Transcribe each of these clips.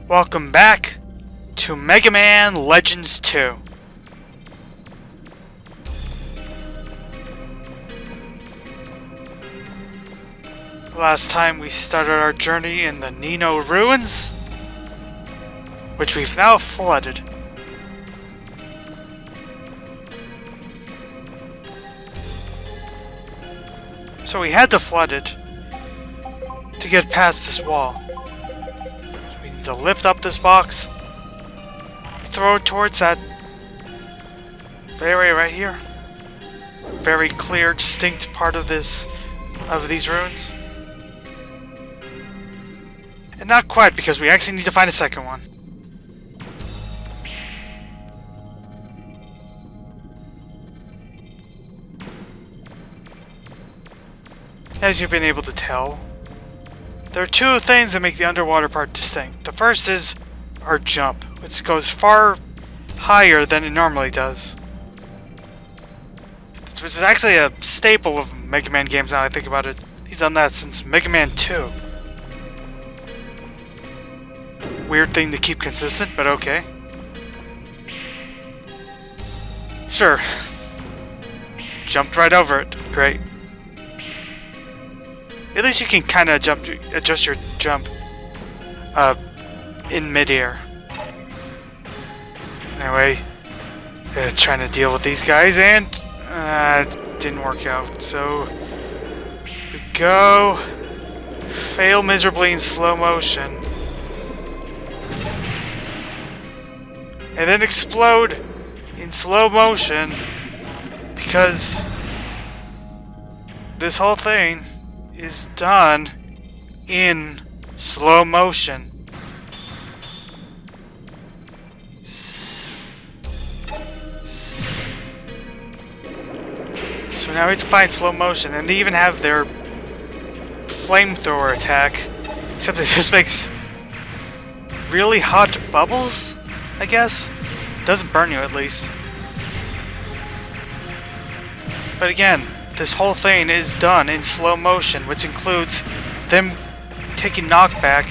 Welcome back to Megaman Legends 2. Last time we started our journey in the Nino ruins, which we've now flooded. So we had to flood it to get past this wall. We need to lift up this box, throw it towards that area right here. Very clear, distinct part of these ruins. And not quite, because we actually need to find a second one. As you've been able to tell, there are two things that make the underwater part distinct. The first is our jump, which goes far higher than it normally does. This is actually a staple of Mega Man games now I think about it. He's done that since Mega Man 2. Weird thing to keep consistent, but okay. Sure. Jumped right over it. Great. At least you can kind of adjust your jump in midair. Anyway, trying to deal with these guys, and it didn't work out. So we go, fail miserably in slow motion, and then explode in slow motion because this whole thing is done in slow motion. So now we have to find slow motion, and they even have their flamethrower attack, except it just makes really hot bubbles, I guess. Doesn't burn you, at least. But again, this whole thing is done in slow motion, which includes them taking knockback.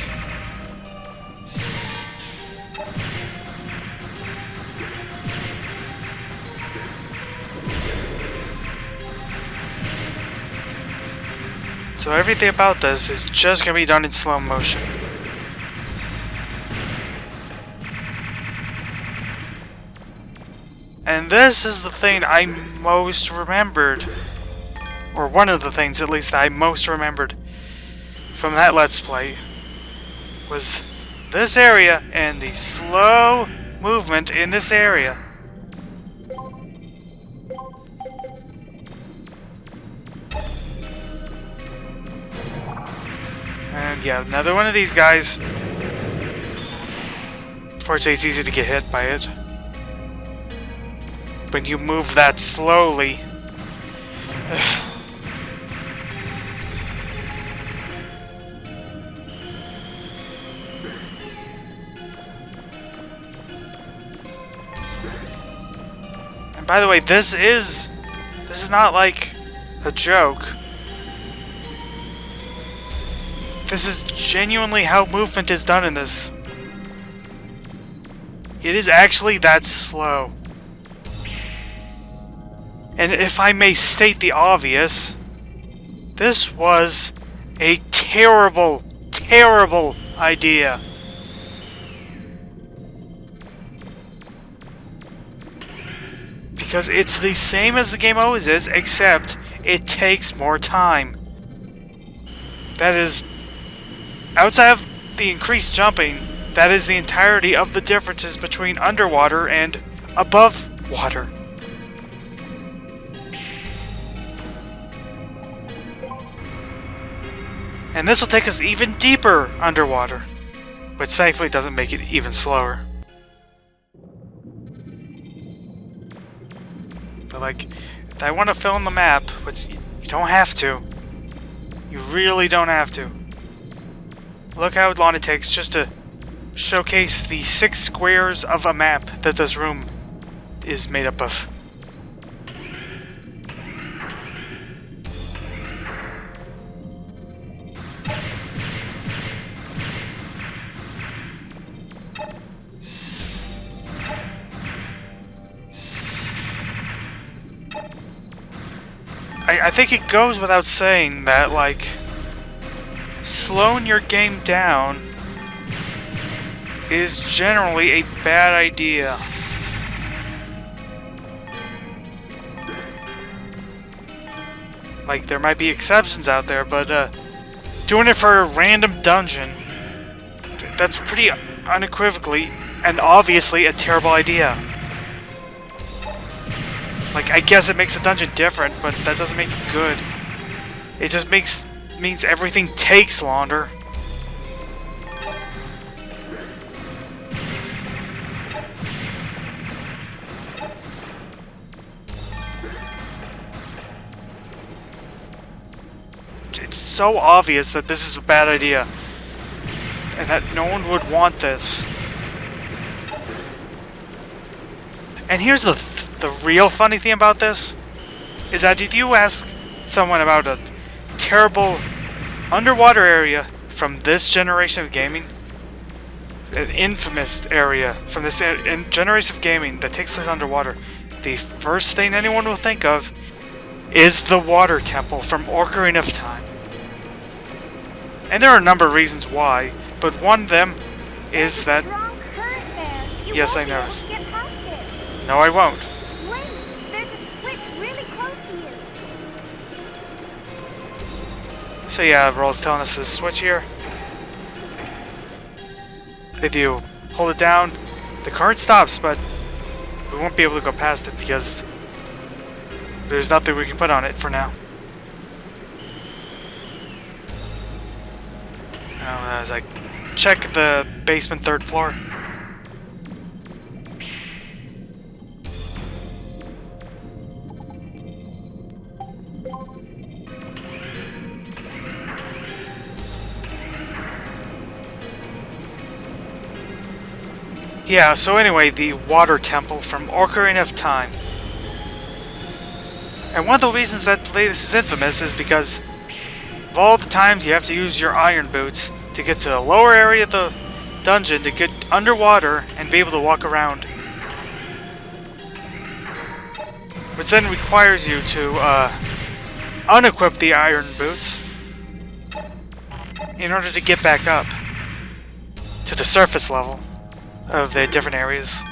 So everything about this is just going to be done in slow motion. And this is the thing I most remembered. Or one of the things, at least, that I most remembered from that Let's Play was this area and the slow movement in this area. And yeah, another one of these guys. Fortunately, it's easy to get hit by it when you move that slowly. And by the way, this is not like a joke. This is genuinely how movement is done in this. It is actually that slow. And if I may state the obvious, this was a terrible, terrible idea. Because it's the same as the game always is, except it takes more time. That is, outside of the increased jumping, that is the entirety of the differences between underwater and above water. And this will take us even deeper underwater, which thankfully doesn't make it even slower. But like, if I want to fill in the map, which you don't have to. You really don't have to. Look how long it takes just to showcase the 6 squares of a map that this room is made up of. I think it goes without saying that, like, slowing your game down is generally a bad idea. Like, there might be exceptions out there, but doing it for a random dungeon, that's pretty unequivocally and obviously a terrible idea. Like, I guess it makes a dungeon different, but that doesn't make it good. It just means everything takes longer. It's so obvious that this is a bad idea, and that no one would want this. And here's the real funny thing about this, is that if you ask someone about a terrible underwater area from this generation of gaming, an infamous area from this generation of gaming that takes place underwater, the first thing anyone will think of is the water temple from Ocarina of Time. And there are a number of reasons why, but one of them is that... Yes, I noticed. No, I won't. Wait, there's a switch really close to you. So yeah, Roll's telling us this switch here. If you hold it down, the current stops, but we won't be able to go past it because there's nothing we can put on it for now. Now, as I check the basement 3rd floor. Yeah, so anyway, the water temple from Ocarina of Time. And one of the reasons that place is infamous is because of all the times you have to use your iron boots to get to the lower area of the dungeon to get underwater and be able to walk around. Which then requires you to unequip the iron boots in order to get back up to the surface level of the different areas.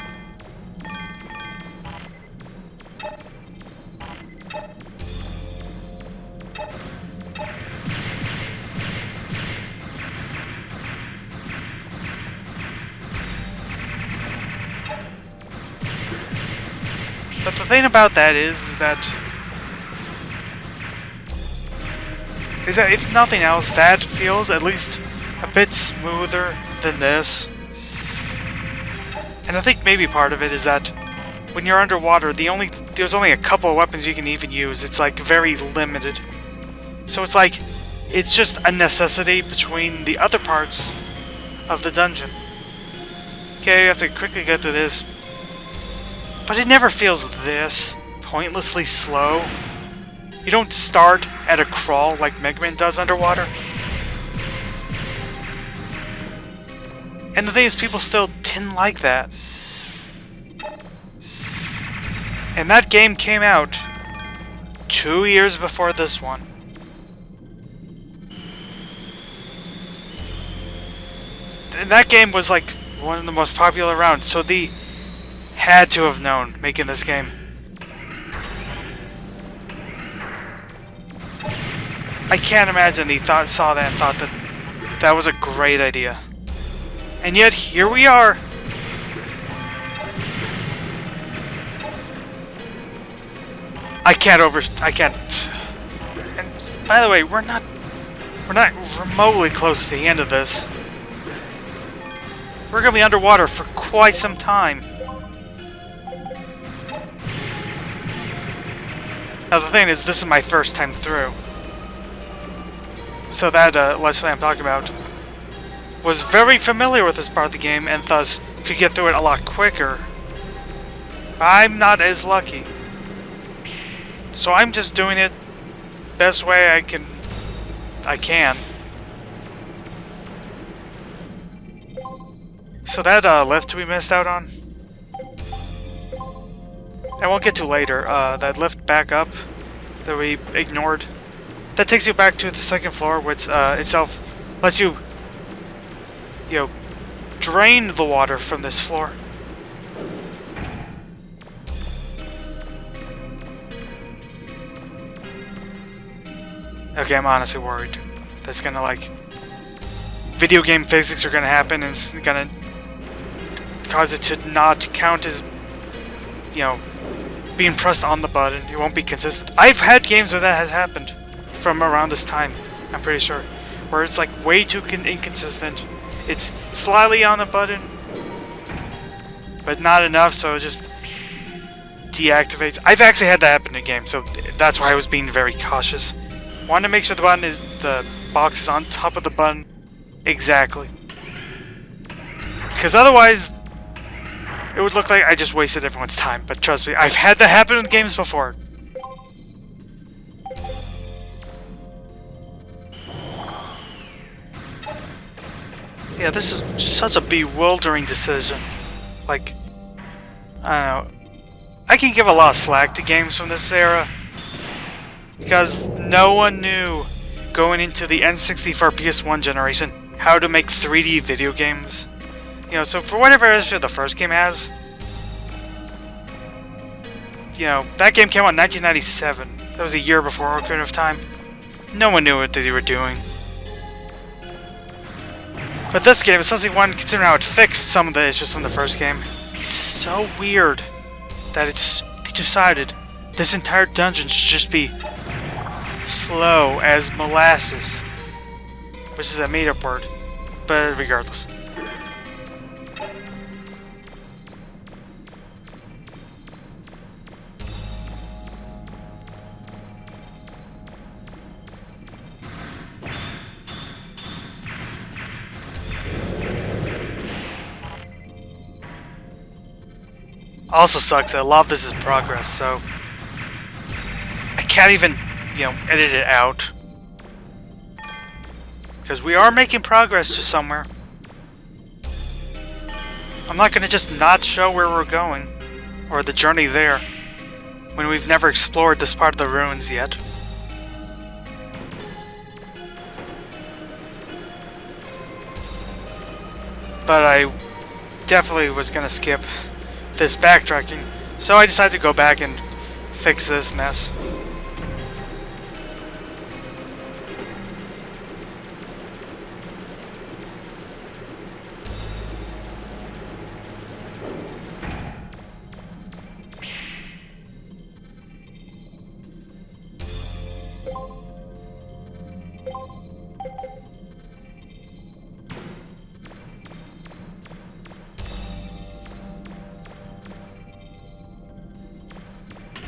But the thing about that is that if nothing else, that feels at least a bit smoother than this. And I think maybe part of it is that when you're underwater, there's only a couple of weapons you can even use. It's like very limited. So it's like it's just a necessity between the other parts of the dungeon. Okay, you have to quickly get through this. But it never feels this pointlessly slow. You don't start at a crawl like Megaman does underwater. And the thing is, people still didn't like that. And that game came out 2 years before this one. And that game was like one of the most popular around, so they had to have known making this game. I can't imagine they saw that and thought that that was a great idea. And yet, here we are. I can't. And by the way, we're not remotely close to the end of this. We're gonna be underwater for quite some time. Now the thing is, this is my first time through. So that Let's Play I'm talking about was very familiar with this part of the game and thus could get through it a lot quicker. But I'm not as lucky. So I'm just doing it best way I can. So that lift we missed out on, I won't get to later. That lift back up that we ignored. That takes you back to the second floor, which itself lets you, drain the water from this floor. Okay, I'm honestly worried. That's gonna, video game physics are gonna happen, and it's gonna cause it to not count as, being pressed on the button. It won't be consistent. I've had games where that has happened from around this time, I'm pretty sure, where it's way too inconsistent. It's slightly on the button, but not enough, so it just deactivates. I've actually had that happen in a game, so that's why I was being very cautious. Wanted to make sure the box is on top of the button exactly, because otherwise it would look like I just wasted everyone's time. But trust me, I've had that happen in games before. Yeah, this is such a bewildering decision. I don't know. I can give a lot of slack to games from this era, because no one knew going into the N64 PS1 generation how to make 3D video games. So for whatever issue the first game has, that game came out in 1997. That was a year before Ocarina of Time. No one knew what they were doing. But this game, especially one considering how it fixed some of the issues from the first game, it's so weird that they decided this entire dungeon should just be slow as molasses, which is a made-up word, but regardless. Also sucks that a lot of this is progress, so I can't even, edit it out. Because we are making progress to somewhere. I'm not going to just not show where we're going, or the journey there, when we've never explored this part of the ruins yet. But I definitely was going to skip this backtracking, so I decided to go back and fix this mess.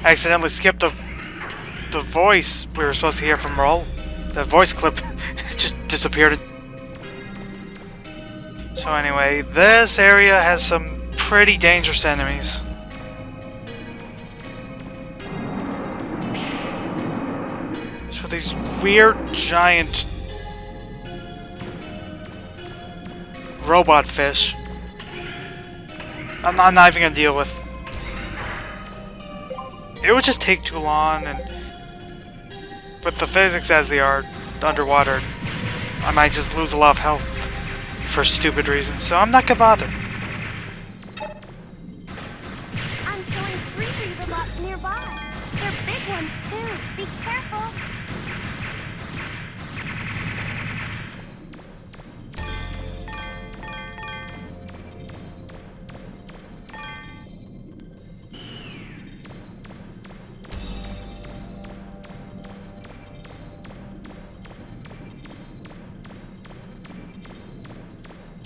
I accidentally skipped the voice we were supposed to hear from Roll. The voice clip just disappeared. So anyway, this area has some pretty dangerous enemies. So these weird giant robot fish I'm not even gonna deal with. It would just take too long, and with the physics as they are underwater, I might just lose a lot of health for stupid reasons, so I'm not gonna bother. I'm killing 3 robots nearby. They're big ones too. Be careful.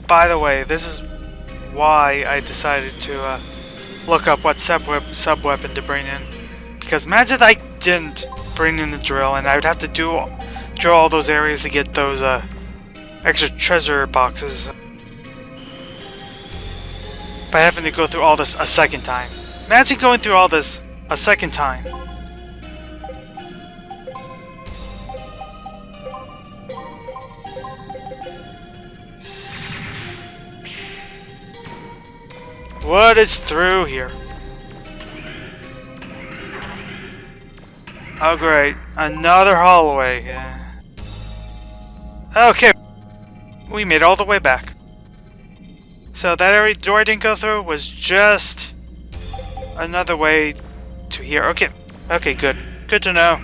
By the way, this is why I decided to look up what sub-weapon to bring in. Because imagine I didn't bring in the drill, and I would have to drill all those areas to get those extra treasure boxes. By having to go through all this a second time. Imagine going through all this a second time. What is through here? Oh great, another hallway. Yeah. Okay, we made it all the way back. So that area door I didn't go through was just another way to here. Okay, okay, good. Good to know.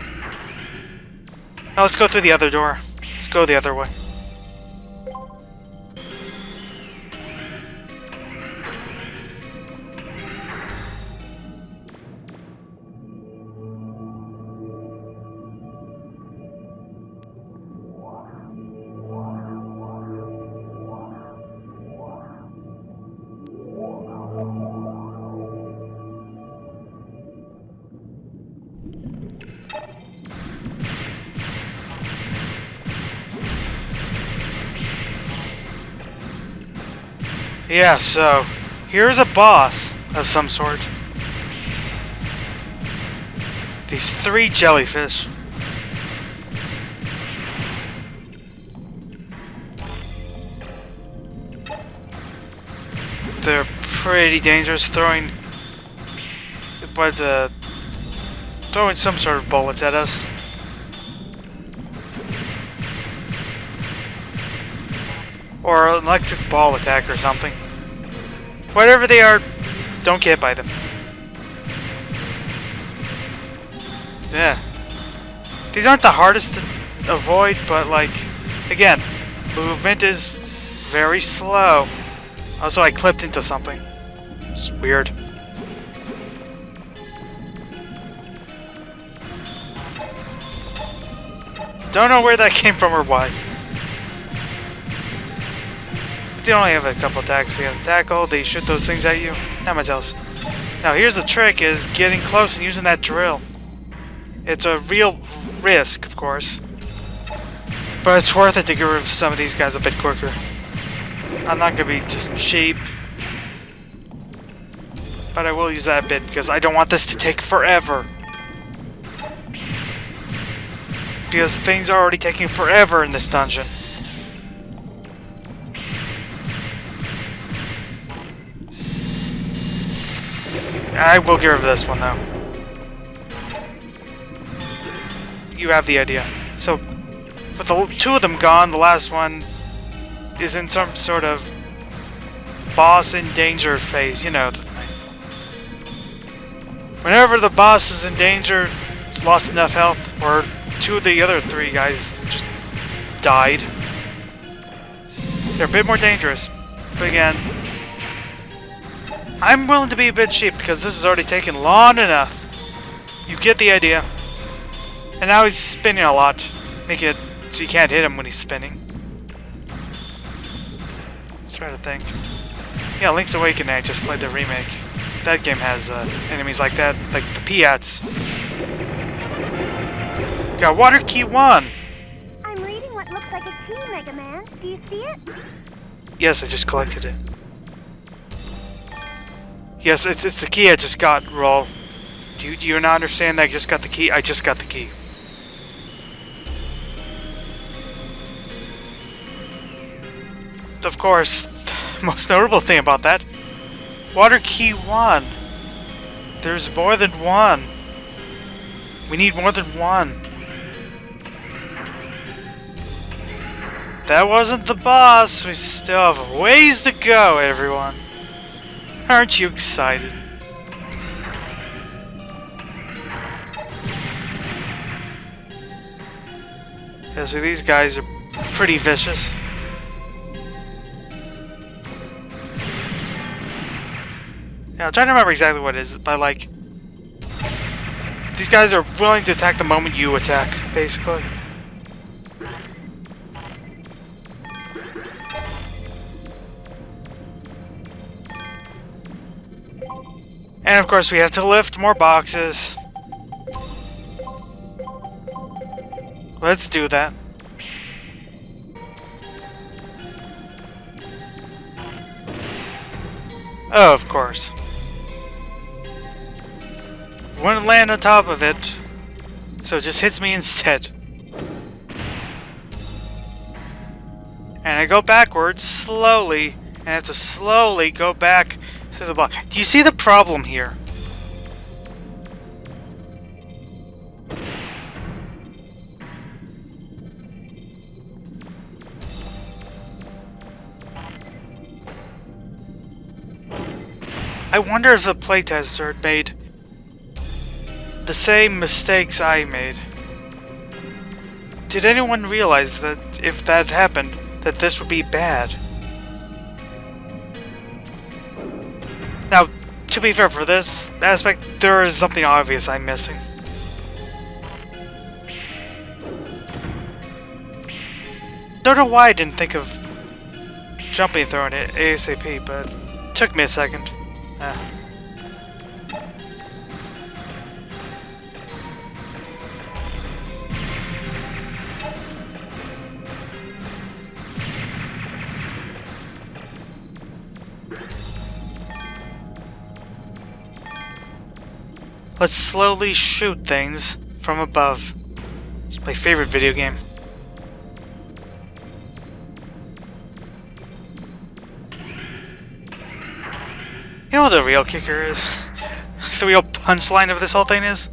Now let's go through the other door. Let's go the other way. Yeah, so here's a boss of some sort. These 3 jellyfish. They're pretty dangerous, throwing some sort of bullets at us. Or an electric ball attack or something. Whatever they are, don't get by them. Yeah. These aren't the hardest to avoid, but like, again, movement is very slow. Also, I clipped into something. It's weird. Don't know where that came from or why. They only have a couple attacks. They have a tackle, they shoot those things at you. Not much else. Now here's the trick, is getting close and using that drill. It's a real risk, of course. But it's worth it to get rid of some of these guys a bit quicker. I'm not going to be just cheap. But I will use that bit because I don't want this to take forever. Because things are already taking forever in this dungeon. I will get rid of this one, though. You have the idea. So, with the 2 of them gone, the last one is in some sort of boss in danger phase. You know the thing. Whenever the boss is in danger, it's lost enough health, or 2 of the other 3 guys just died. They're a bit more dangerous. But again, I'm willing to be a bit cheap because this has already taken long enough. You get the idea. And now he's spinning a lot, making it so you can't hit him when he's spinning. Let's try to think. Yeah, Link's Awakening, I just played the remake. That game has enemies like that, like the Piats. Got Water Key 1! I'm reading what looks like a key, Megaman. Do you see it? Yes, I just collected it. Yes, it's the key I just got, Roll. Do you not understand that I just got the key? I just got the key. Of course, the most notable thing about that, Water Key 1. There's more than one. We need more than one. That wasn't the boss. We still have ways to go, everyone. Aren't you excited? Yeah, so these guys are pretty vicious. Yeah, I'm trying to remember exactly what it is, but like, these guys are willing to attack the moment you attack, basically. And of course we have to lift more boxes. Let's do that. Oh, of course. Wouldn't land on top of it, so it just hits me instead. And I go backwards slowly, and I have to slowly go back to the block. Do you see the problem here? I wonder if the playtester had made the same mistakes I made. Did anyone realize that if that happened, that this would be bad? Now, to be fair for this aspect, there is something obvious I'm missing. Don't know why I didn't think of jumping through it ASAP, but it took me a second. Let's slowly shoot things from above. It's my favorite video game. You know what the real kicker is? The real punchline of this whole thing is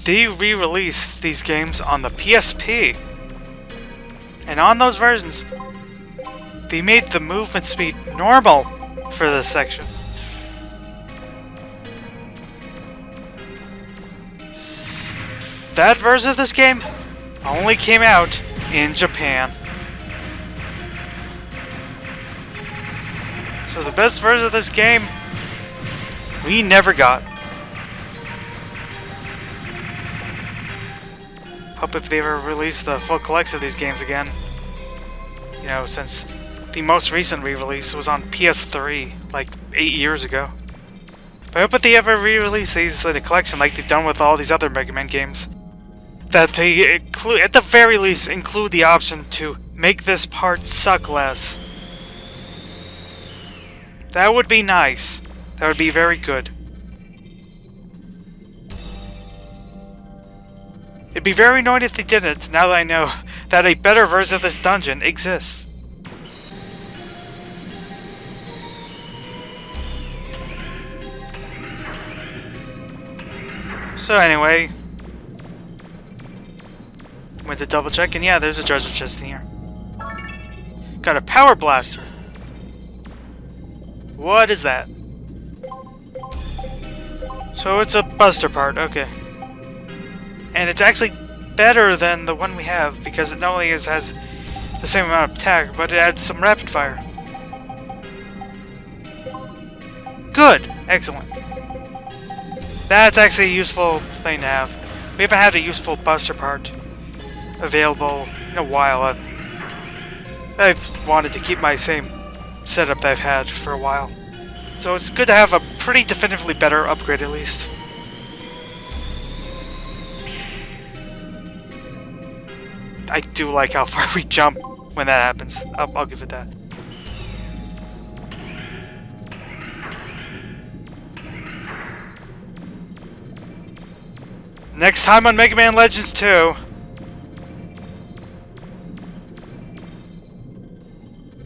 they re-released these games on the PSP. And on those versions, they made the movement speed normal for this section. That version of this game only came out in Japan. So the best version of this game, we never got. Hope if they ever release the full collection of these games again. You know, since the most recent re-release was on PS3, like 8 years ago. But I hope if they ever re-release these in a collection like they've done with all these other Mega Man games, that they include, at the very least, include the option to make this part suck less. That would be nice. That would be very good. It'd be very annoying if they didn't, now that I know that a better version of this dungeon exists. So anyway, went to double check, and yeah, there's a treasure chest in here. Got a power blaster. What is that? So it's a buster part, okay. And it's actually better than the one we have, because it not only has the same amount of attack, but it adds some rapid fire. Good! Excellent. That's actually a useful thing to have. We haven't had a useful buster part available in a while. I've wanted to keep my same setup that I've had for a while. So it's good to have a pretty definitively better upgrade at least. I do like how far we jump when that happens. I'll give it that. Next time on Mega Man Legends 2,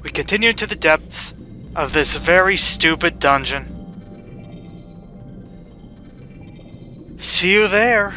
we continue into the depths of this very stupid dungeon. See you there.